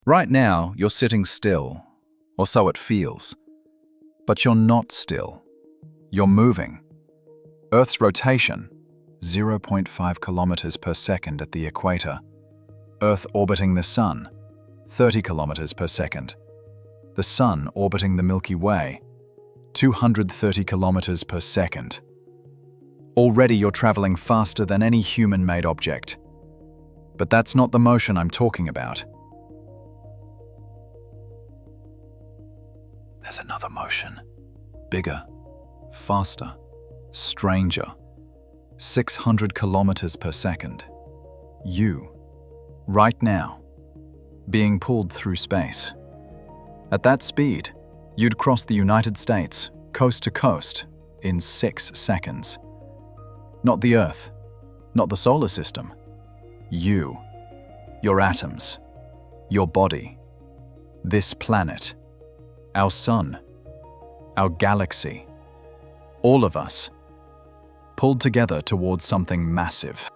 Right now, you're sitting still, or so it feels. But you're not still. You're moving. Earth's rotation, 0.5 kilometers per second at the equator. Earth orbiting the Sun, 30 kilometers per second. The Sun orbiting the Milky Way, 230 kilometers per second. Already you're traveling faster than any human-made object. But that's not the motion I'm talking about. There's another motion. Bigger, faster, stranger. 600 kilometers per second. You, right now, being pulled through space. At that speed, you'd cross the United States, coast to coast, in 6 seconds. Not the Earth, not the solar system. You, your atoms, your body, this planet, our sun, our galaxy, all of us, pulled together towards something massive.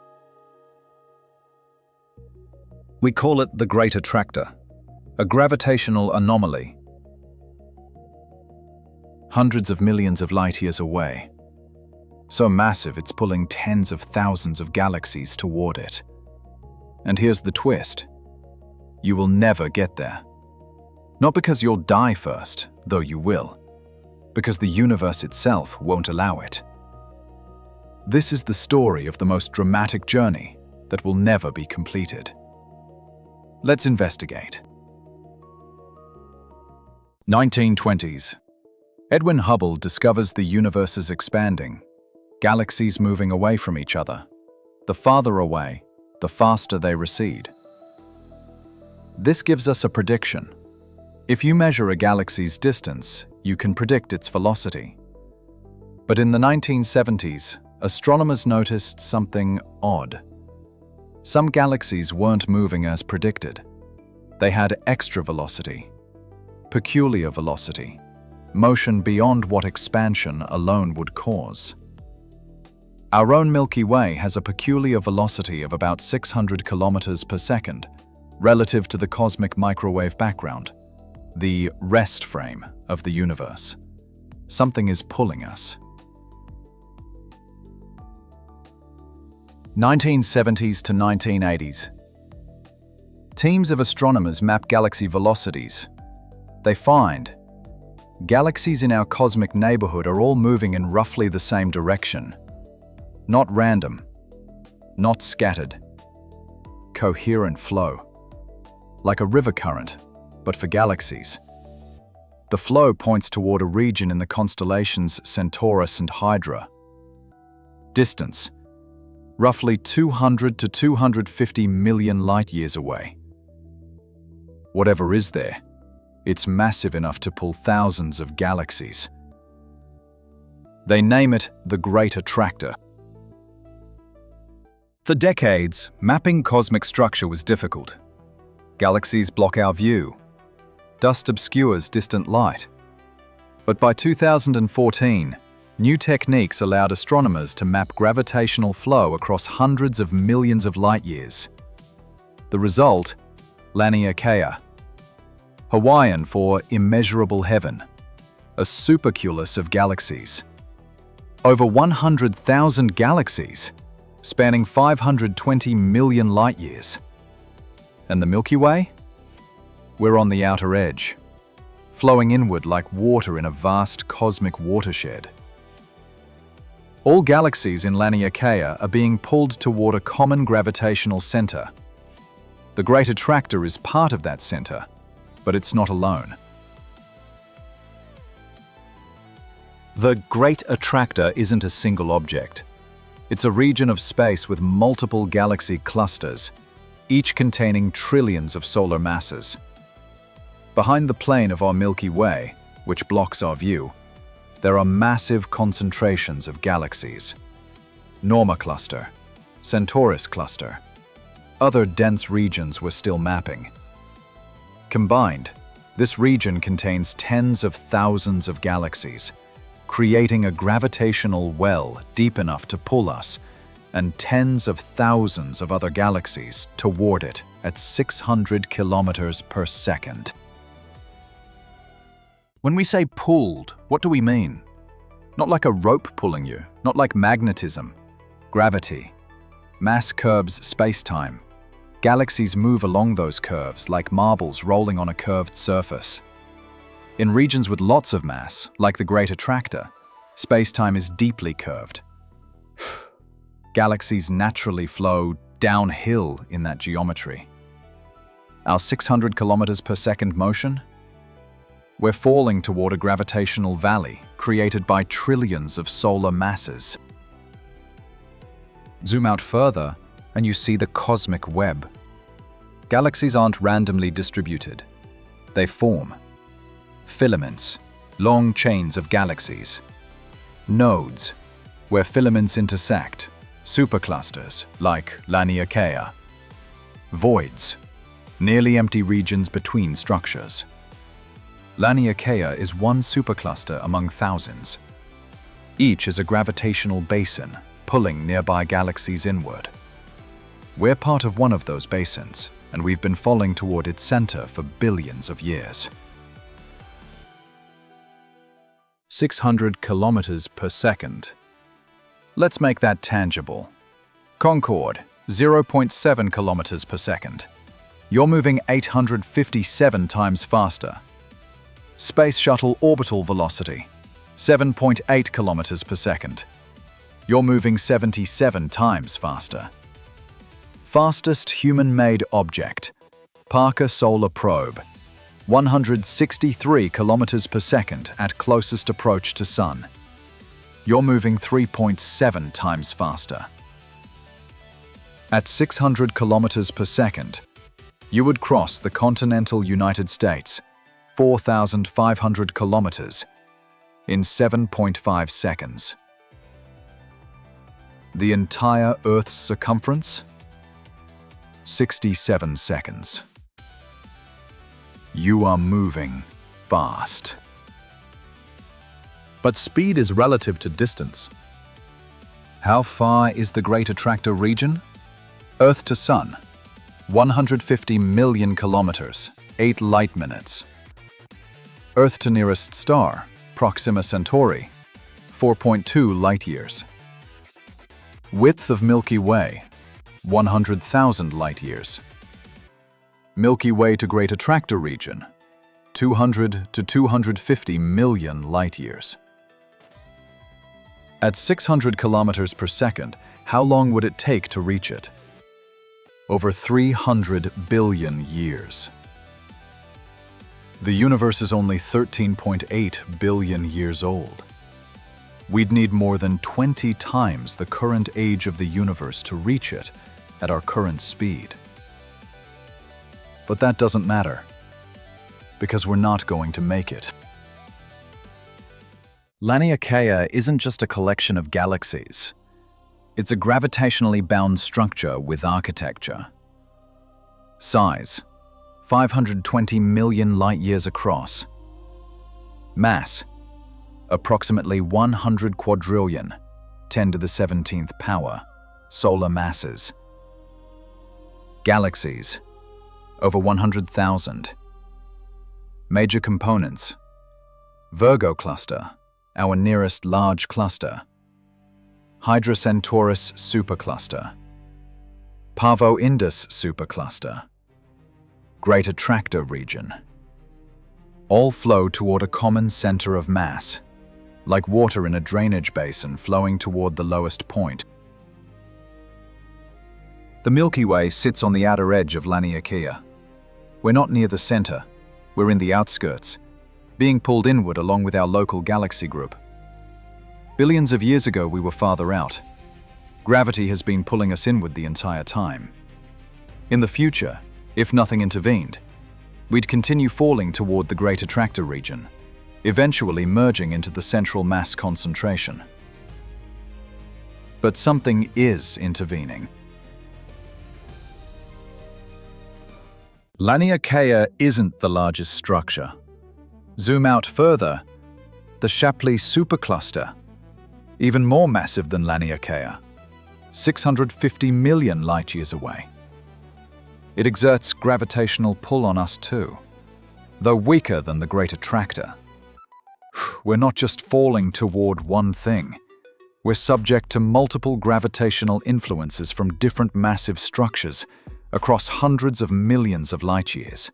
We call it the Great Attractor, a gravitational anomaly. Hundreds of millions of light years away. So massive it's pulling tens of thousands of galaxies toward it. And here's the twist. You will never get there. Not because you'll die first, though you will, because the universe itself won't allow it. This is the story of the most dramatic journey that will never be completed. Let's investigate. 1920s. Edwin Hubble discovers the universe is expanding, galaxies moving away from each other. The farther away, the faster they recede. This gives us a prediction. If you measure a galaxy's distance, you can predict its velocity. But in the 1970s, astronomers noticed something odd. Some galaxies weren't moving as predicted. They had extra velocity, peculiar velocity, motion beyond what expansion alone would cause. Our own Milky Way has a peculiar velocity of about 600 kilometers per second, relative to the cosmic microwave background, the rest frame of the universe. Something is pulling us. 1970s to 1980s. Teams of astronomers map galaxy velocities. They find galaxies in our cosmic neighborhood are all moving in roughly the same direction. Not random, not scattered. Coherent flow. Like a river current, but for galaxies. The flow points toward a region in the constellations Centaurus and Hydra. Distance. Roughly 200 to 250 million light-years away. Whatever is there, it's massive enough to pull thousands of galaxies. They name it the Great Attractor. For decades, mapping cosmic structure was difficult. Galaxies block our view. Dust obscures distant light. But by 2014, new techniques allowed astronomers to map gravitational flow across hundreds of millions of light-years. The result? Laniakea. Hawaiian for immeasurable heaven. A superculus of galaxies. Over 100,000 galaxies, spanning 520 million light-years. And the Milky Way? We're on the outer edge, flowing inward like water in a vast cosmic watershed. All galaxies in Laniakea are being pulled toward a common gravitational center. The Great Attractor is part of that center, but it's not alone. The Great Attractor isn't a single object. It's a region of space with multiple galaxy clusters, each containing trillions of solar masses. Behind the plane of our Milky Way, which blocks our view, there are massive concentrations of galaxies. Norma Cluster, Centaurus Cluster. Other dense regions we're still mapping. Combined, this region contains tens of thousands of galaxies, creating a gravitational well deep enough to pull us and tens of thousands of other galaxies toward it at 600 kilometers per second. When we say pulled, what do we mean? Not like a rope pulling you, not like magnetism, gravity. Mass curbs space-time. Galaxies move along those curves like marbles rolling on a curved surface. In regions with lots of mass, like the Great Attractor, space-time is deeply curved. Galaxies naturally flow downhill in that geometry. Our 600 kilometers per second motion? We're falling toward a gravitational valley created by trillions of solar masses. Zoom out further, and you see the cosmic web. Galaxies aren't randomly distributed. They form filaments, long chains of galaxies. Nodes, where filaments intersect, superclusters like Laniakea. Voids, nearly empty regions between structures. Laniakea is one supercluster among thousands. Each is a gravitational basin, pulling nearby galaxies inward. We're part of one of those basins, and we've been falling toward its center for billions of years. 600 kilometers per second. Let's make that tangible. Concorde, 0.7 kilometers per second. You're moving 857 times faster. Space Shuttle orbital velocity, 7.8 kilometers per second. You're moving 77 times faster. Fastest human-made object, Parker Solar Probe, 163 kilometers per second at closest approach to Sun. You're moving 3.7 times faster. At 600 kilometers per second, you would cross the continental United States, 4,500 kilometers, in 7.5 seconds. The entire Earth's circumference? 67 seconds. You are moving fast. But speed is relative to distance. How far is the Great Attractor region? Earth to Sun, 150 million kilometers, 8 light minutes. Earth to nearest star, Proxima Centauri, 4.2 light-years. Width of Milky Way, 100,000 light-years. Milky Way to Great Attractor region, 200 to 250 million light-years. At 600 kilometers per second, how long would it take to reach it? Over 300 billion years. The universe is only 13.8 billion years old. We'd need more than 20 times the current age of the universe to reach it at our current speed. But that doesn't matter, because we're not going to make it. Laniakea isn't just a collection of galaxies. It's a gravitationally bound structure with architecture. Size: 520 million light-years across. Mass: approximately 100 quadrillion, 10 to the 17th power, solar masses. Galaxies: over 100,000. Major components: Virgo cluster, our nearest large cluster. Hydra Centaurus supercluster. Pavo Indus supercluster. Great Attractor region. All flow toward a common center of mass, like water in a drainage basin flowing toward the lowest point. The Milky Way sits on the outer edge of Laniakea. We're not near the center, we're in the outskirts, being pulled inward along with our local galaxy group. Billions of years ago we were farther out. Gravity has been pulling us inward the entire time. In the future, if nothing intervened, we'd continue falling toward the Great Attractor region, eventually merging into the central mass concentration. But something is intervening. Laniakea isn't the largest structure. Zoom out further, the Shapley Supercluster, even more massive than Laniakea, 650 million light-years away. It exerts gravitational pull on us too, though weaker than the Great Attractor. We're not just falling toward one thing. We're subject to multiple gravitational influences from different massive structures across hundreds of millions of light-years.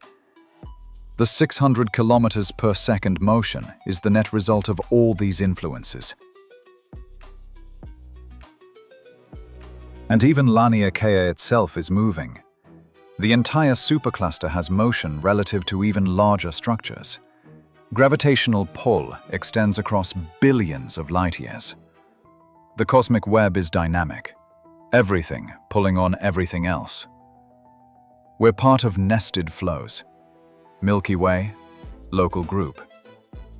The 600 kilometers per second motion is the net result of all these influences. And even Laniakea itself is moving. The entire supercluster has motion relative to even larger structures. Gravitational pull extends across billions of light-years. The cosmic web is dynamic, everything pulling on everything else. We're part of nested flows. Milky Way, local group.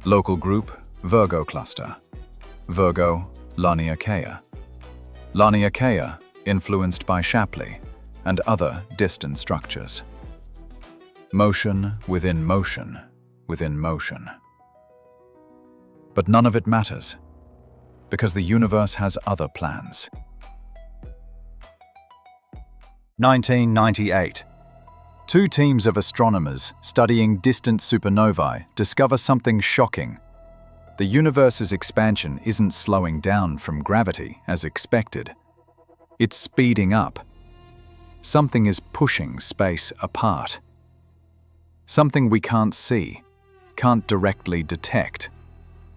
Local group, Virgo cluster. Virgo, Laniakea. Laniakea, influenced by Shapley and other distant structures. Motion within motion within motion. But none of it matters, because the universe has other plans. 1998. Two teams of astronomers studying distant supernovae discover something shocking. The universe's expansion isn't slowing down from gravity as expected. It's speeding up. Something is pushing space apart. Something we can't see, can't directly detect,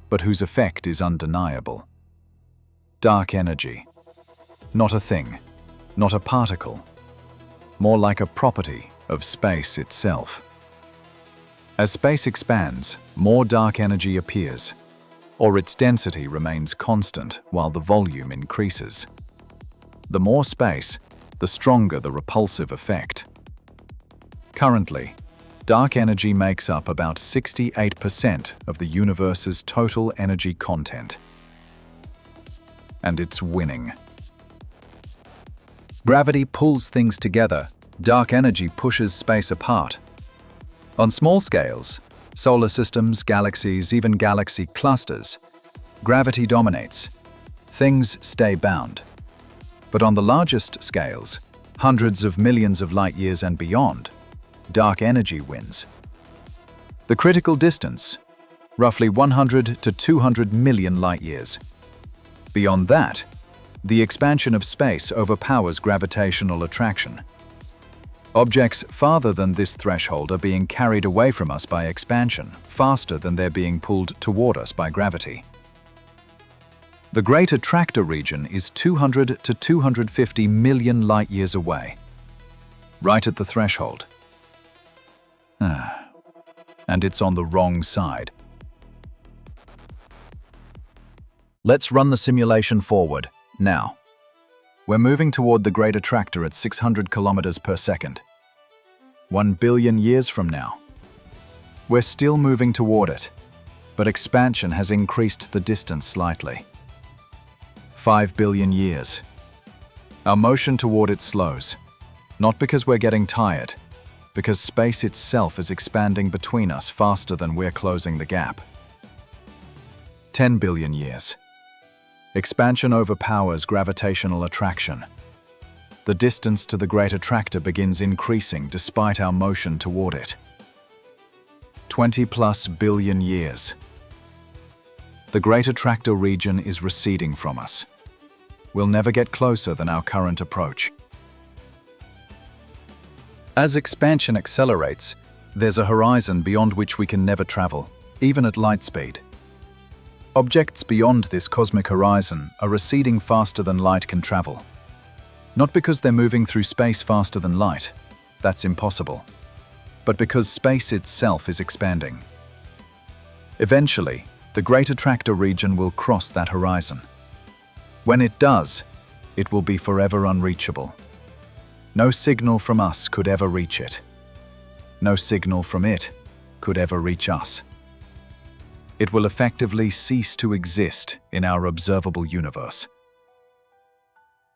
but whose effect is undeniable. Dark energy. Not a thing, not a particle. More like a property of space itself. As space expands, more dark energy appears, or its density remains constant while the volume increases. The more space, the stronger the repulsive effect. Currently, dark energy makes up about 68% of the universe's total energy content. And it's winning. Gravity pulls things together. Dark energy pushes space apart. On small scales, solar systems, galaxies, even galaxy clusters, gravity dominates. Things stay bound. But on the largest scales, hundreds of millions of light-years and beyond, dark energy wins. The critical distance, roughly 100 to 200 million light-years. Beyond that, the expansion of space overpowers gravitational attraction. Objects farther than this threshold are being carried away from us by expansion, faster than they're being pulled toward us by gravity. The Great Attractor region is 200 to 250 million light-years away, right at the threshold. And it's on the wrong side. Let's run the simulation forward, now. We're moving toward the Great Attractor at 600 kilometers per second. 1 billion years from now. We're still moving toward it, but expansion has increased the distance slightly. 5 billion years. Our motion toward it slows, not because we're getting tired, because space itself is expanding between us faster than we're closing the gap. 10 billion years. Expansion overpowers gravitational attraction. The distance to the Great Attractor begins increasing despite our motion toward it. 20+ billion years. The Great Attractor region is receding from us. We'll never get closer than our current approach. As expansion accelerates, there's a horizon beyond which we can never travel, even at light speed. Objects beyond this cosmic horizon are receding faster than light can travel. Not because they're moving through space faster than light, that's impossible, but because space itself is expanding. Eventually, the Great Attractor region will cross that horizon. When it does, it will be forever unreachable. No signal from us could ever reach it. No signal from it could ever reach us. It will effectively cease to exist in our observable universe.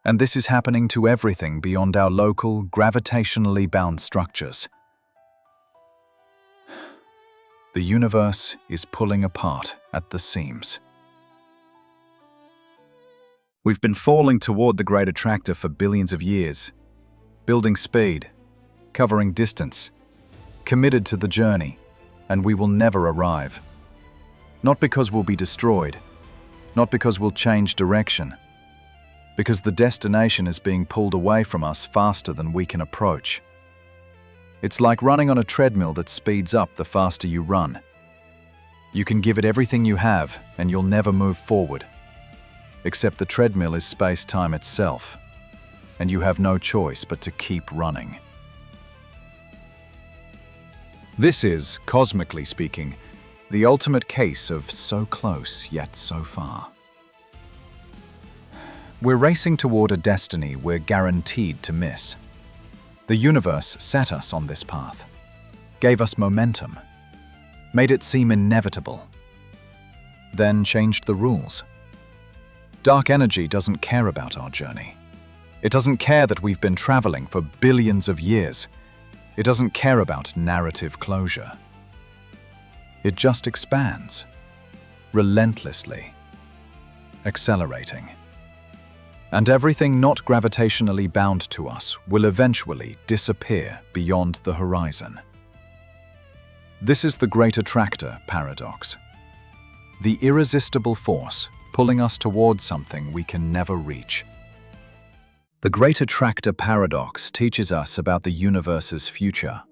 And this is happening to everything beyond our local, gravitationally bound structures. The universe is pulling apart at the seams. We've been falling toward the Great Attractor for billions of years, building speed, covering distance, committed to the journey, and we will never arrive. Not because we'll be destroyed, not because we'll change direction, because the destination is being pulled away from us faster than we can approach. It's like running on a treadmill that speeds up the faster you run. You can give it everything you have, and you'll never move forward. Except the treadmill is space-time itself, and you have no choice but to keep running. This is, cosmically speaking, the ultimate case of so close yet so far. We're racing toward a destiny we're guaranteed to miss. The universe set us on this path, gave us momentum, made it seem inevitable, then changed the rules. Dark energy doesn't care about our journey. It doesn't care that we've been traveling for billions of years. It doesn't care about narrative closure. It just expands, relentlessly, accelerating. And everything not gravitationally bound to us will eventually disappear beyond the horizon. This is the Great Attractor Paradox, the irresistible force pulling us towards something we can never reach. The Great Attractor Paradox teaches us about the universe's future.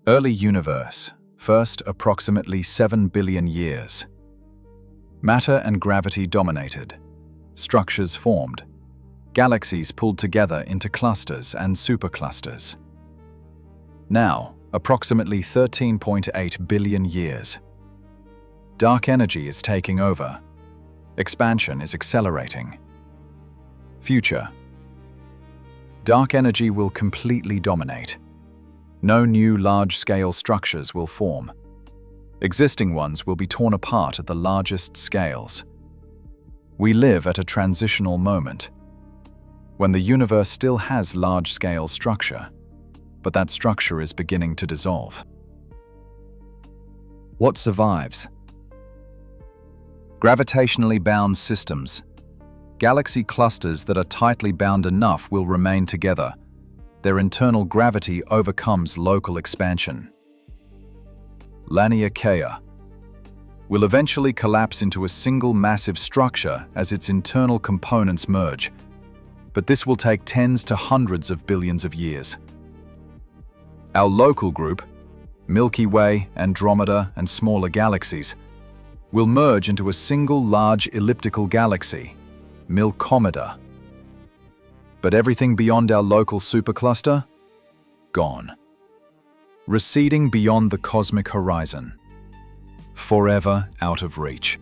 Early universe, first approximately 7 billion years. Matter and gravity dominated. Structures formed. Galaxies pulled together into clusters and superclusters. Now, approximately 13.8 billion years. Dark energy is taking over. Expansion is accelerating. Future. Dark energy will completely dominate. No new large-scale structures will form. Existing ones will be torn apart at the largest scales. We live at a transitional moment, when the universe still has large-scale structure, but that structure is beginning to dissolve. What survives? Gravitationally bound systems. Galaxy clusters that are tightly bound enough will remain together. Their internal gravity overcomes local expansion. Laniakea will eventually collapse into a single massive structure as its internal components merge, but this will take tens to hundreds of billions of years. Our local group, Milky Way, Andromeda, and smaller galaxies, will merge into a single large elliptical galaxy, Milkomeda. But everything beyond our local supercluster? Gone. Receding beyond the cosmic horizon. Forever out of reach.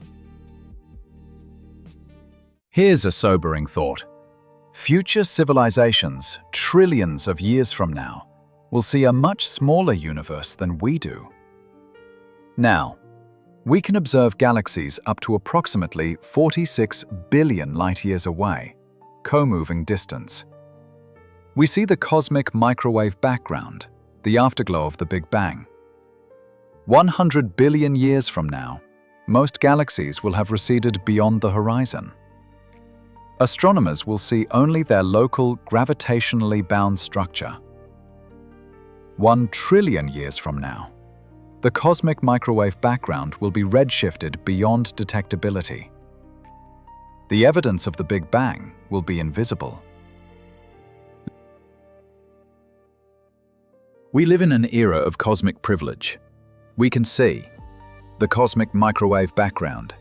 Here's a sobering thought. Future civilizations, trillions of years from now, will see a much smaller universe than we do. Now, we can observe galaxies up to approximately 46 billion light-years away, co-moving distance. We see the cosmic microwave background, the afterglow of the Big Bang. 100 billion years from now, most galaxies will have receded beyond the horizon. Astronomers will see only their local gravitationally bound structure. 1 trillion years from now, the cosmic microwave background will be redshifted beyond detectability. The evidence of the Big Bang will be invisible. We live in an era of cosmic privilege. We can see the cosmic microwave background,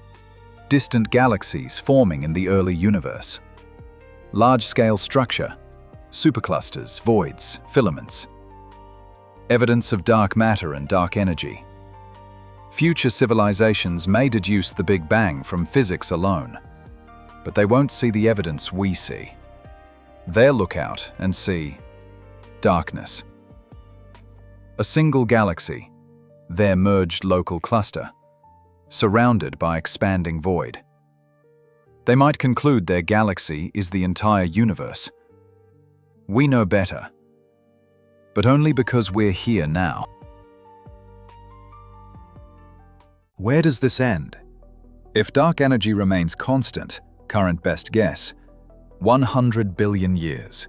distant galaxies forming in the early universe, large-scale structure, superclusters, voids, filaments, evidence of dark matter and dark energy. Future civilizations may deduce the Big Bang from physics alone, but they won't see the evidence we see. They'll look out and see darkness. A single galaxy, their merged local cluster, surrounded by expanding void. They might conclude their galaxy is the entire universe. We know better, but only because we're here now. Where does this end? If dark energy remains constant, Current best guess, 100 billion years.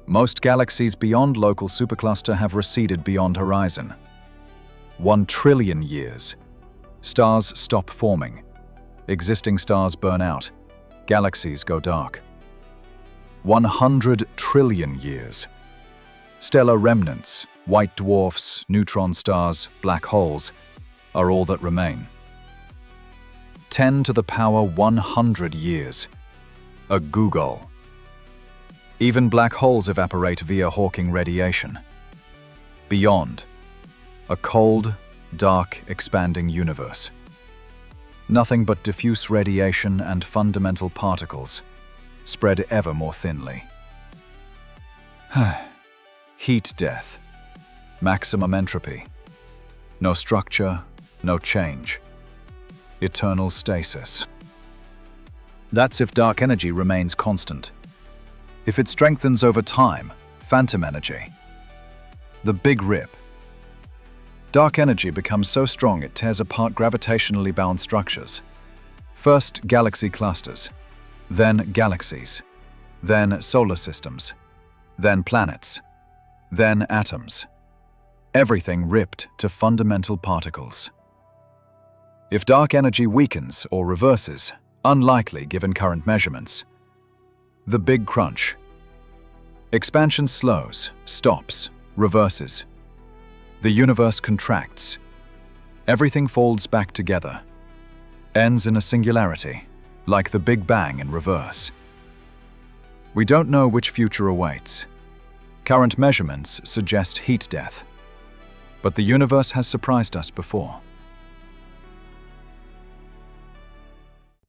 Most galaxies beyond local supercluster have receded beyond horizon. 1 trillion years. Stars stop forming. Existing stars burn out. Galaxies go dark. 100 trillion years. Stellar remnants, white dwarfs, neutron stars, black holes, are all that remain. 10 to the power 100 years. A googol. Even black holes evaporate via Hawking radiation. Beyond, a cold, dark, expanding universe. Nothing but diffuse radiation and fundamental particles, spread ever more thinly. Heat death. Maximum entropy. No structure, no change. Eternal stasis. That's if dark energy remains constant. If it strengthens over time, phantom energy. The Big Rip. Dark energy becomes so strong it tears apart gravitationally bound structures. First galaxy clusters, then galaxies, then solar systems, then planets, then atoms. Everything ripped to fundamental particles. If dark energy weakens or reverses, unlikely given current measurements. The Big Crunch. Expansion slows, stops, reverses. The universe contracts. Everything folds back together. Ends in a singularity, like the Big Bang in reverse. We don't know which future awaits. Current measurements suggest heat death. But the universe has surprised us before.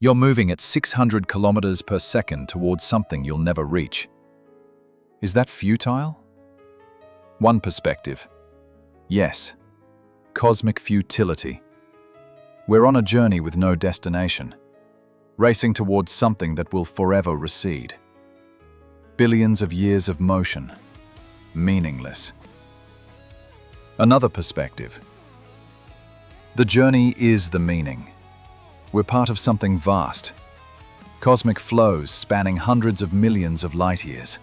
You're moving at 600 kilometers per second towards something you'll never reach. Is that futile? One perspective. Yes. Cosmic futility. We're on a journey with no destination, racing towards something that will forever recede. Billions of years of motion. Meaningless. Another perspective. The journey is the meaning. We're part of something vast. Cosmic flows spanning hundreds of millions of light years.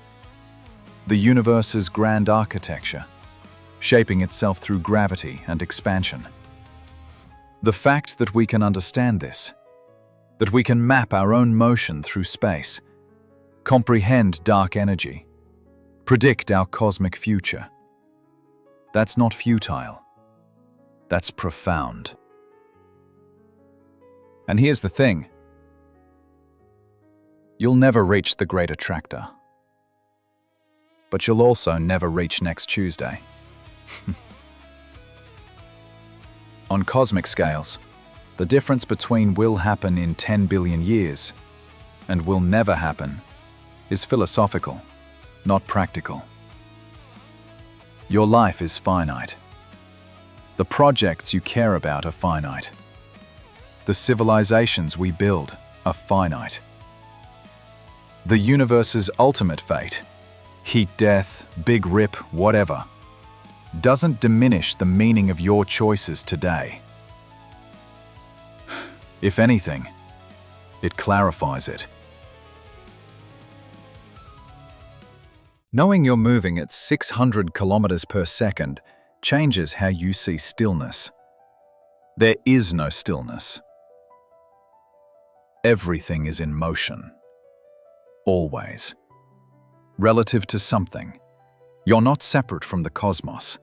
The universe's grand architecture, shaping itself through gravity and expansion. The fact that we can understand this, that we can map our own motion through space, comprehend dark energy, predict our cosmic future. That's not futile. That's profound. And here's the thing. You'll never reach the Great Attractor. But you'll also never reach next Tuesday. On cosmic scales, the difference between will happen in 10 billion years and will never happen is philosophical, not practical. Your life is finite. The projects you care about are finite. The civilizations we build are finite. The universe's ultimate fate, heat death, big rip, whatever, doesn't diminish the meaning of your choices today. If anything, it clarifies it. Knowing you're moving at 600 kilometers per second changes how you see stillness. There is no stillness. Everything is in motion. Always. Relative to something. You're not separate from the cosmos.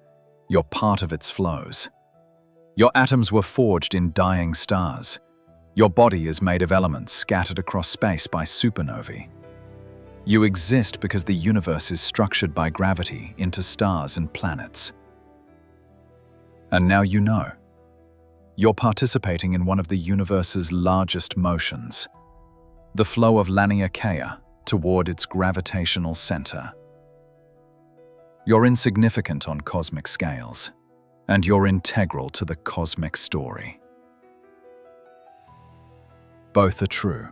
You're part of its flows. Your atoms were forged in dying stars. Your body is made of elements scattered across space by supernovae. You exist because the universe is structured by gravity into stars and planets. And now you know. You're participating in one of the universe's largest motions, the flow of Laniakea toward its gravitational center. You're insignificant on cosmic scales, and you're integral to the cosmic story. Both are true.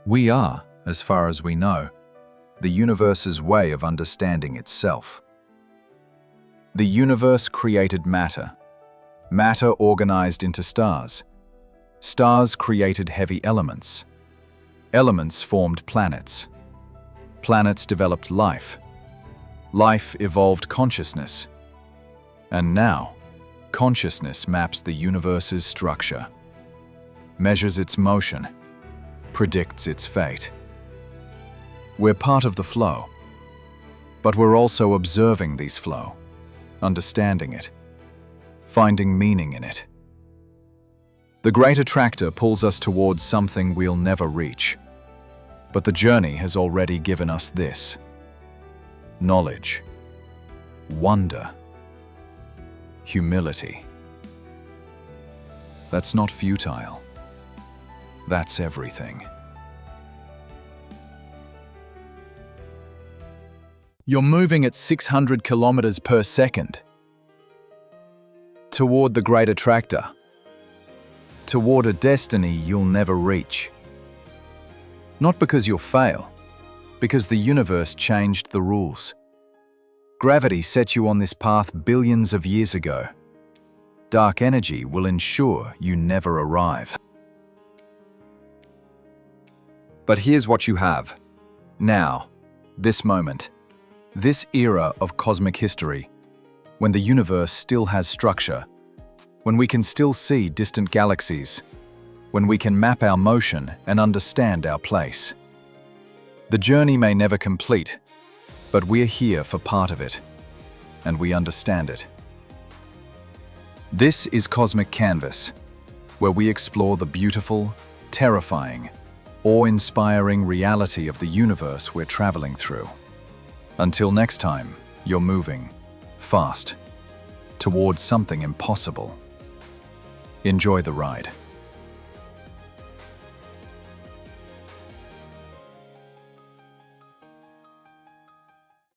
We are, as far as we know, the universe's way of understanding itself. The universe created matter. Matter organized into stars. Stars created heavy elements. Elements formed planets. Planets developed life. Life evolved consciousness. And now, consciousness maps the universe's structure, measures its motion, predicts its fate. We're part of the flow, but we're also observing this flow, understanding it, finding meaning in it. The Great Attractor pulls us towards something we'll never reach, but the journey has already given us this: knowledge, wonder, humility. That's not futile. That's everything. You're moving at 600 kilometers per second toward the Great Attractor, toward a destiny you'll never reach. Not because you'll fail, because the universe changed the rules. Gravity set you on this path billions of years ago. Dark energy will ensure you never arrive. But here's what you have. Now, this moment, this era of cosmic history, when the universe still has structure, when we can still see distant galaxies, when we can map our motion and understand our place. The journey may never complete, but we're here for part of it, and we understand it. This is Cosmic Canvas, where we explore the beautiful, terrifying, awe-inspiring reality of the universe we're traveling through. Until next time, you're moving fast towards something impossible. Enjoy the ride.